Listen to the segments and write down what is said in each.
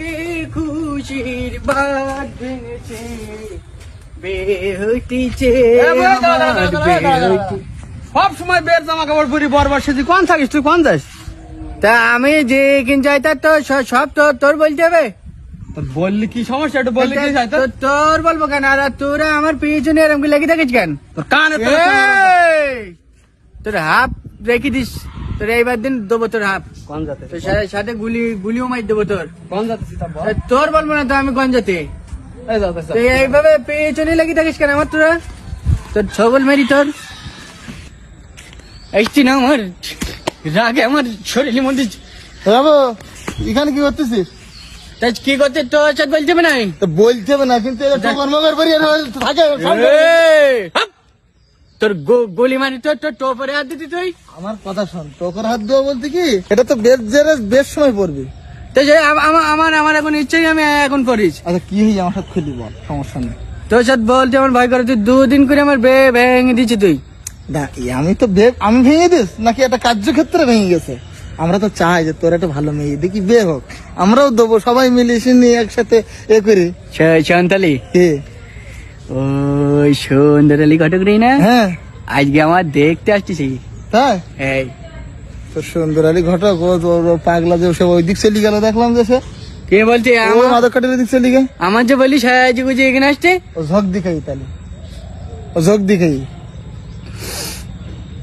বুকে খুশির বাঁধ ভেঙেছে, বেহতিছে সব সময় বের জামা কাপড় পরি বরবার সেজি কোন থাকিস তুই কোন যাস? তা আমি যে কিন যাই তা তো সব তোর বলতে হবে। তোর বললি কি সমস্যা একটু বললি কি যাই তোর বলবো কেন? আর তোরা আমার পিছনে এরকম লেগে থাকিস কেন? তোর কানে তোর হাফ রেখে দিস, তোর এইবার দিন দেবো তোর হাফ। কোন যাতে তোর সাথে গুলিও মার দেবো তোর। কোন যাতে তোর বলবো না তো আমি গঞ্জাতে। এইভাবে পেছনে লেগে থাকিস কেন আমার? তোরা তোর ছবল মেরি তোর একটি না আমার রাগে আমার শরীরের মধ্যে। বাবু এখানে কি করতেছিস? তাই কি করতে তোর সাথে বলতে হবে না? বলতে হবে না, কিন্তু তোর গলি মারি তোর টোপরে হাত দিতি তুই। আমার কথা শোন, টোকর হাত দেওয়া বলতে কি, এটা তো বেশ সময় পড়বি। আমার এখন ইচ্ছাই আমি এখন করিস। আচ্ছা কি হই আমার সাথে খুলি বল, সমস্যা নেই। তোর সাথে বলতে আমার ভয় করে, তুই 2 দিন করে আমার ভেঙে দিচ্ছি তুই। আমি তো আমি ভেঙে দিস নাকি একটা কার্যক্ষেত্রে ভেঙে গেছে? আমরা তো চাই যে তোর একটা ভালো মেয়ে দেখি বিয়ে হোক, আমরাও দেবো, সবাই মিলে নিয়ে একসাথে এ করি। সন্তালি কে? ওই সুন্দরালি ঘটকরি না? হ্যাঁ, আজকে আমার দেখতে আসতেছি। তাই? এই তো সুন্দর আলী ঘটক ও পাগলা যে সব ওই দিক চলে গেল, দেখলাম যে সে কে বলছে মাদক কাটের দিক চলে গেল। আমার যে বলি সাহায্য গুজে এখানে আসছে, ও ঝক দিখাই, তাহলে ও ঝক দিখাই।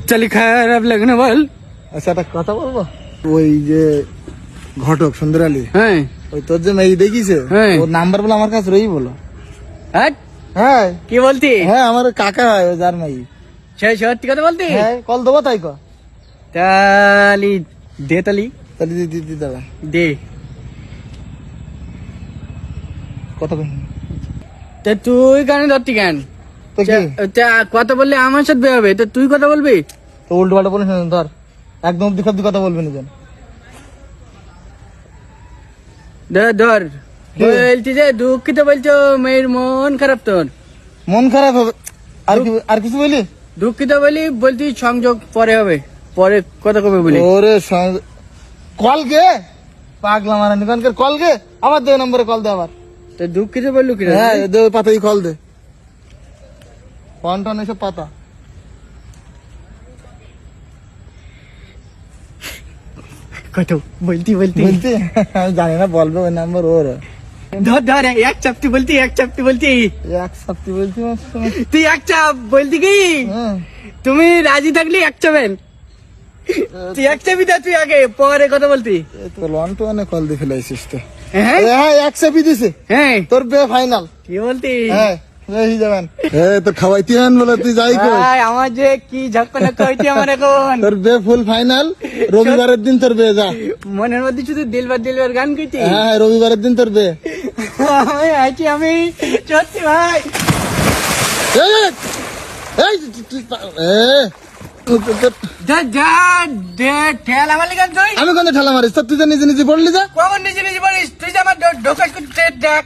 চলি খারাপ লাগে না বল? আচ্ছা একটা কথা বলবো, ওই যে ঘটক সুন্দর আলী, হ্যাঁ ওই তোর যে মেয়ে দেখিছে, হ্যাঁ। ওর নাম্বার বলে আমার কাছে রই বলো। হ্যাঁ হ্যাঁ কি বলতি? হ্যাঁ আমার কাকা হয় ও যার মেয়ে। সত্যি কথা বলতি? হ্যাঁ কল দেবো, তাই কর। তালি দে, তালি তাহলে দিদি দাদা দে। কথা কই তা তুই কেন ধরতি কেন? তো কি কথা বললে আমার সাথে বিয়ে হবে, তো তুই কথা বলবি? তো উল্টো পাল্টা বলিস না, ধর একদম অব্দি খাব্দি কথা বলবি না যেন। ধর বলছি যে দুঃখিত বলছো, মেয়ের মন খারাপ তোর। মন খারাপ হবে আর কিছু বলি? দুঃখিত বলছি সংযোগ পরে হবে, পরে কথা কবে বলি। ওরে কল গে পাগলা মারা নিকানকার কল গে, আমার দে নম্বরে কল দে আবার। তো দুঃখিত বললু কি? হ্যাঁ দে, ওই পাতাই কল দে, ফোন টোন এসব পাতা। কত বলতি বলছি আমি জানি না, বলবে ওই নাম্বার ওর। ধর এক চাপটি বলতি, এক চাপটি বলতি, এক সপ্তাহ বলছি তুই এক চাপ বলতি কি? তুমি রাজি থাকলি এক চাপেন, তুই এক চাপি দে, তুই আগে পরে কথা বলতি। লন টু কল দিয়ে ফেলাইছিস তো। হ্যাঁ হ্যাঁ এক চাপি দিছে, হ্যাঁ তোর বে ফাইনাল। কি বলতি? হ্যাঁ যাবেন তো খাওয়াইতে আন বলে তুই যাই কর। আমার যে কি ঝক্কনা কইতি আমার এখন। তোর বে ফুল ফাইনাল, রবিবারের দিন তোর বে যা। মনের মধ্যে শুধু দিলবার গান কইতি। হ্যাঁ রবিবারের দিন তোর বে। আমি সত্যি ভাই। আমি কোন ঠেলা মারিস? তুই নিজে নিজে পড়লি যা। কখন নিজে নিজে বলিস? তুই যে আমার ঢোকাস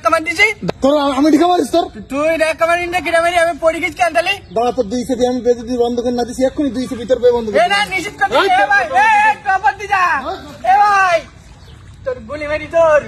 কামার দিছি তোর, আমি ঢেকা মারিস তোর? তুই কামার না কিনা মারি আমি পড়ে গেছি কেন তাহলে? বাবা তোর 2 সেটি আমি বেঁধে দিয়ে বন্ধ করে না দিছি, এক্ষুনি 2 সেটি ভিতর বন্ধ করে। নিশ্চিত ভাই, কামার দি যা। এ ভাই তোর গুলি মারি তোর।